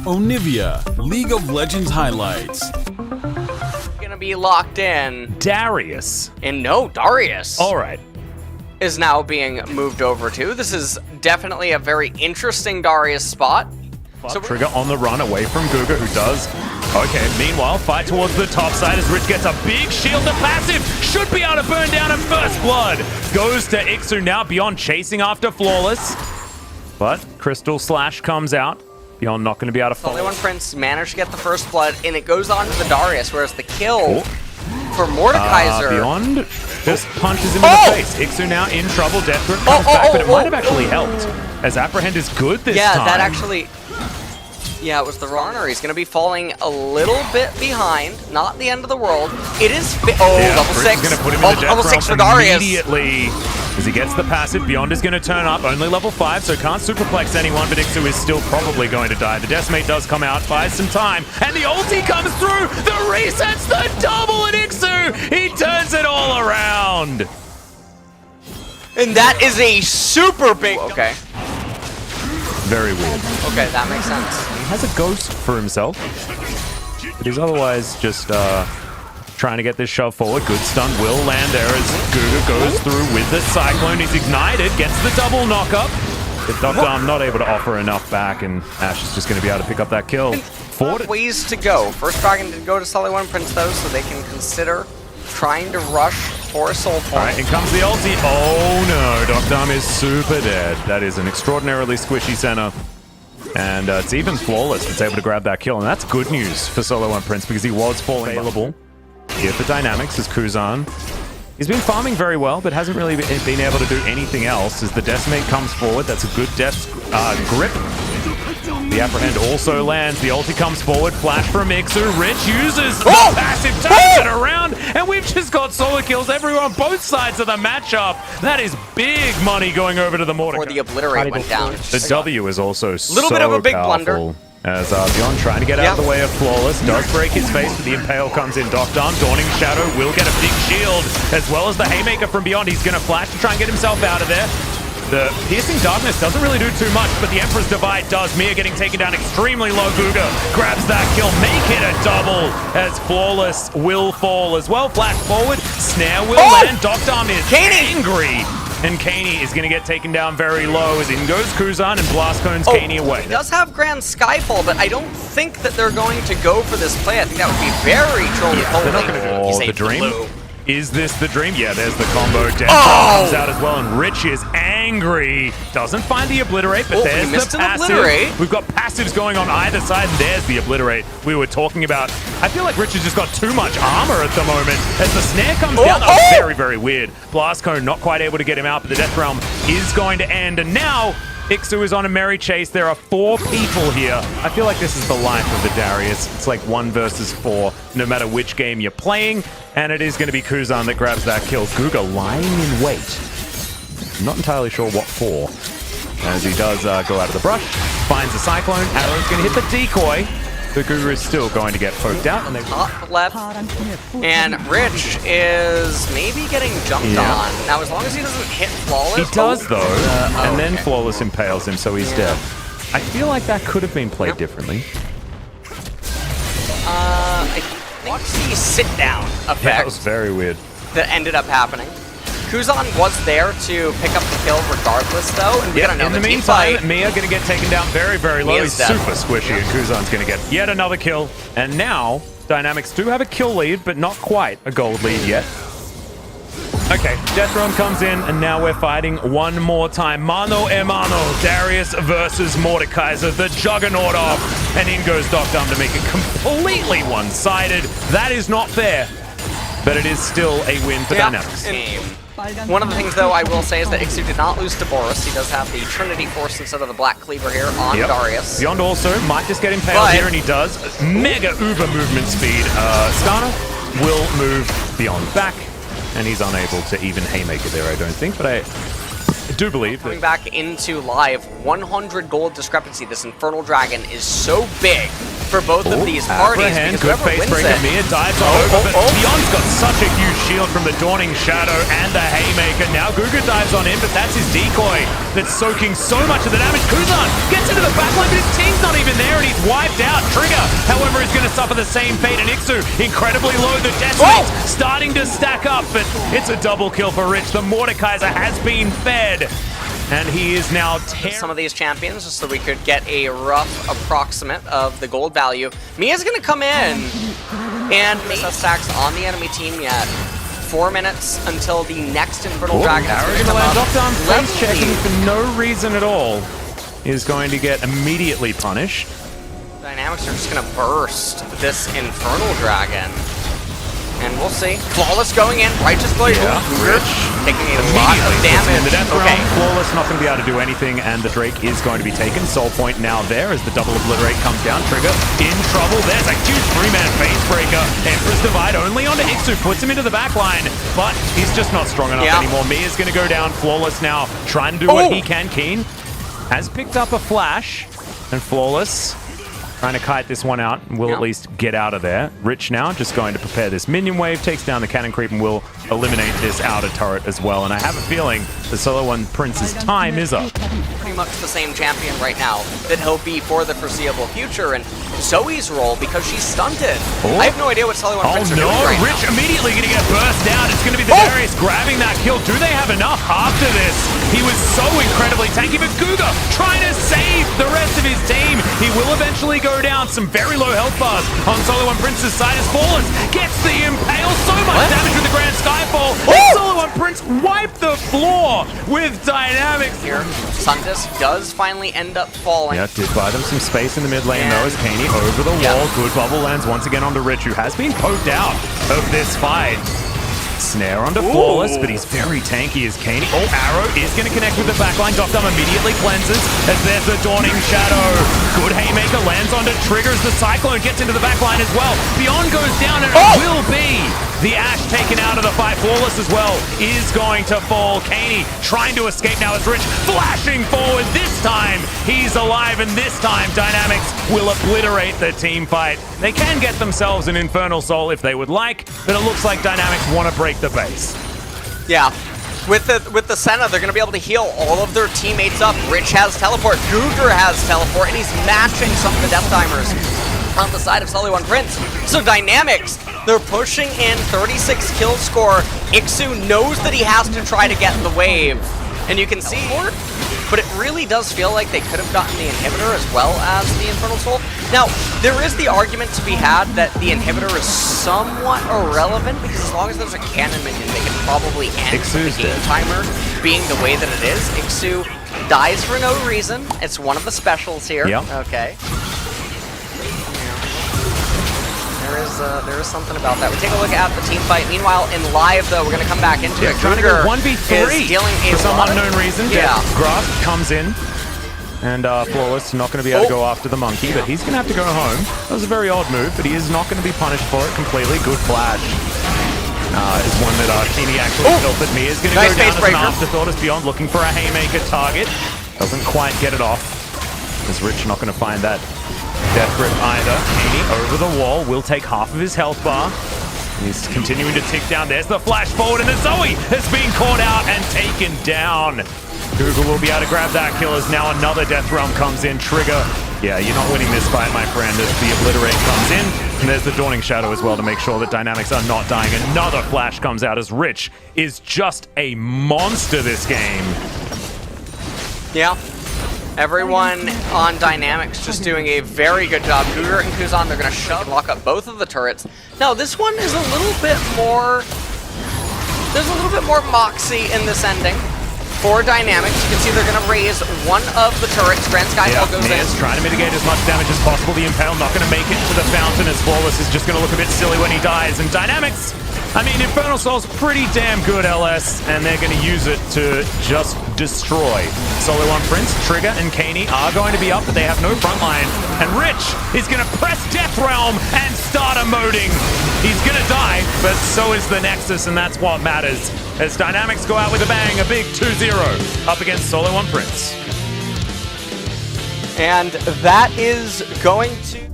Onivia, League of Legends highlights. Gonna be locked in. Darius. And no, Darius. All right. Is now being moved over to. This is definitely a very interesting Darius spot. So Trigger on the run away from Guga, who does. Okay, meanwhile, fight towards the top side as Rich gets a big shield. The passive should be able to burn down a first blood. Goes to Ixu now, Beyond chasing after Flawless. But Crystal Slash comes out. Beyond not going to be able to follow. SeolHaeOne Prince managed to get the first blood, and it goes on to the Darius, whereas the kill for Mordekaiser. Beyond just punches him in the face. Ixu now in trouble. Death Grip comes back, but it might have actually helped. As Apprehend is good this time. Yeah, that actually... Yeah, it was the runner. He's going to be falling a little bit behind. Not the end of the world. It is... level 6. Going to put him in the death level 6 for Darius. Immediately. As he gets the passive, Beyond is going to turn up. Only level 5, so can't superplex anyone, but Ixu is still probably going to die. The Decimate does come out, buys some time, and the ulti comes through! The resets, the double at Ixu! He turns it all around! And that is a super big... Okay. Very weird. Okay, that makes sense. He has a ghost for himself, but he's otherwise just trying to get this shove forward. Good stun will land there as Guga goes through with the Cyclone. He's ignited, gets the double knockup. But Dr. not able to offer enough back, and Ash is just going to be able to pick up that kill. Ways to go. First Dragon did go to SeolHaeOne Prince though, so they can consider trying to rush for a soul point. Alright, in comes the ulti. Oh no, Dr. is super dead. That is an extraordinarily squishy center. And it's even Flawless that's able to grab that kill, and that's good news for SeolHaeOne Prince because he was falling available here for Dynamics as Kuzan. He's been farming very well, but hasn't really been able to do anything else as the Decimate comes forward. That's a good Death's grip. The Apprehend also lands. The ulti comes forward. Flash from Ixu. Rich uses the passive, turns it around, and we've just got solo kills everywhere on both sides of the matchup. That is big money going over to the Mordekaiser. Before the Obliterate went down. The W is also little bit of a big powerful. blunder. As Beyond trying to get out of the way of Flawless, does break his face, but the Impale comes in. Doctor, Dawning Shadow will get a big shield, as well as the Haymaker from Beyond. He's going to flash to try and get himself out of there. The Piercing Darkness doesn't really do too much, but the Emperor's Divide does. Mia getting taken down extremely low. Guga grabs that kill, make it a double, as Flawless will fall as well. Flash forward, Snare will land. Doctor is angry. And Kaney is going to get taken down very low as in goes Kuzan and Blast Cones Kaney away. He does have Grand Skyfall, but I don't think that they're going to go for this play. I think that would be very troll-holy. They're not going to do it. The dream? Blue. Is this the dream? Yeah, there's the combo. Death comes out as well, and Rich is angry. Doesn't find the Obliterate, but there's the passive. We've got passives going on either side, and there's the Obliterate we were talking about. I feel like Rich has just got too much armor at the moment. As the snare comes down, that was very, very weird. Blast Cone not quite able to get him out, but the Death Realm is going to end, and now Ixu is on a merry chase. There are 4 people here. I feel like this is the life of the Darius. It's like 1 versus 4, no matter which game you're playing. And it is going to be Kuzan that grabs that kill. Guga lying in wait. I'm not entirely sure what for. As he does go out of the brush, finds a Cyclone. Arrow's going to hit the decoy. The Guga is still going to get poked out. And top left. And Rich is maybe getting jumped on. Now, as long as he doesn't hit Flawless. He does, though. And then Flawless impales him, so he's dead. I feel like that could have been played differently. I think the sit-down effect that was very weird. That ended up happening. Kuzan was there to pick up the kill regardless, though. And in the meantime, Mia going to get taken down very, very low. He's super squishy, and Kuzan's going to get yet another kill. And now, Dynamics do have a kill lead, but not quite a gold lead yet. Okay, Death Realm comes in, and now we're fighting one more time. Mano a mano, Darius versus Mordekaiser, the Juggernaut off. And in goes Doctor to make it completely one-sided. That is not fair, but it is still a win for Dynamics. One of the things, though, I will say is that Ixu did not lose to Boris. He does have the Trinity Force instead of the Black Cleaver here on Darius. Beyond also might just get impaled here, and he does. Mega uber movement speed. Skana will move Beyond back, and he's unable to even Haymaker there, I don't think, but I do believe that... Coming back into live, 100 gold discrepancy. This Infernal Dragon is so big for both of these parties. Because good face breaker. Mia dives on over, but Beyond's got such a huge shield from the Dawning Shadow and the Haymaker. Now Guga dives on in, but that's his decoy that's soaking so much of the damage. Kuzan gets into the backline, but his team's not even there, and he's wiped out. Trigger, however, is going to suffer the same fate. And Ixu, incredibly low. The death rates starting to stack up, but it's a double kill for Rich. The Mordekaiser has been fed. And he is now some of these champions just so we could get a rough approximate of the gold value. Mia's going to come in and make stacks on the enemy team yet. 4 minutes until the next Infernal Dragon. Arrow's going to land Lockdown, face checking for no reason at all. Is going to get immediately punished. Dynamics are just going to burst this Infernal Dragon. And we'll see. Flawless going in. Righteous Blade. Yeah. Rich taking a lot of damage. The death realm, Flawless not going to be able to do anything, and the Drake is going to be taken. Soul Point now there as the double obliterate comes down. Trigger in trouble. There's a huge 3-man face breaker. Emperor's Divide only onto Ixu. Puts him into the back line, but he's just not strong enough anymore. Mia's going to go down. Flawless now trying to do what he can. Keen has picked up a flash, and Flawless trying to kite this one out and will at least get out of there. Rich now just going to prepare this minion wave, takes down the cannon creep, and will eliminate this outer turret as well. And I have a feeling the SeolHaeOne Prince's time is up. Pretty much the same champion right now that he'll be for the foreseeable future. And Zoe's role, because she's stunted. I have no idea what SeolHaeOne Prince are doing right Rich now. Immediately going to get burst down. It's going to be the Darius grabbing that kill. Do they have enough after this? He was so incredibly tanky, but Guga trying to save the rest of his team. He will eventually go down. Some very low health bars on SeolHaeOne Prince's side as Flawless gets the impale. So much damage with the Grand Skyfall. SeolHaeOne Prince wiped the floor with Dynamics. Here, Suntis does finally end up falling. Yeah, did buy them some space in the mid lane though as Kaney over the wall. Good bubble lands once again onto Rich, who has been poked out of this fight. Snare onto Flawless, but he's very tanky as Kaney. Oh, Arrow is going to connect with the backline. Dopdom immediately cleanses as there's the Dawning Shadow. Good Haymaker lands onto Triggers. The Cyclone gets into the backline as well. Beyond goes down and it will be the Ashe taken out of the fight. Flawless as well is going to fall. Kaney trying to escape now as Rich flashing forward. This time he's alive, and this time Dynamics will obliterate the team fight. They can get themselves an Infernal Soul if they would like, but it looks like Dynamics want to break the base. Yeah. With the Senna, they're going to be able to heal all of their teammates up. Rich has teleport. Guger has teleport, and he's matching some of the death timers on the side of SeolHaeOne Prince. So Dynamics, they're pushing in 36 kill score. Ixu knows that he has to try to get the wave. And you can see, but it really does feel like they could have gotten the inhibitor as well as the Infernal Soul. Now, there is the argument to be had that the inhibitor is somewhat irrelevant, because as long as there's a cannon minion, they can probably end the game timer being the way that it is. Ixu dies for no reason. It's one of the specials here. Okay. There is something about that. We take a look at the team fight. Meanwhile, in live, though, we're going to come back into it. Trying to go 1v3 for some unknown reason. Grasp comes in, and Flawless not going to be able to go after the monkey, but he's going to have to go home. That was a very odd move, but he is not going to be punished for it completely. Good flash. Is one that Keeney actually felt that Mia is going to go down as an afterthought as Beyond looking for a Haymaker target. Doesn't quite get it off. Is Rich not going to find that death grip either. Keeney over the wall will take half of his health bar. He's continuing to tick down. There's the flash forward, and the Zoe has been caught out and taken down. Google will be able to grab that kill as now another Death Realm comes in. Trigger. Yeah, you're not winning this fight, my friend, as the Obliterate comes in. And there's the Dawning Shadow as well to make sure that Dynamics are not dying. Another flash comes out as Rich is just a monster this game. Yeah. Everyone on Dynamics just doing a very good job. Cougar and Kuzan, they're going to shove and lock up both of the turrets. Now, this one is a little bit more... There's a little bit more moxie in this ending for Dynamics. You can see they're going to raise one of the turrets. Grand Skyfall goes in. Trying to mitigate as much damage as possible. The Impale not going to make it to the fountain as Flawless is just going to look a bit silly when he dies. And Dynamics, I mean, Infernal Soul's pretty damn good, LS, and they're going to use it to just destroy. SeolHaeOne Prince, Trigger, and Kaney are going to be up, but they have no front line. And Rich is going to press Death Realm and start emoting. He's going to die, but so is the Nexus, and that's what matters. As Dynamics go out with a bang, a big 2-0 up against SeolHaeOne Prince. And that is going to...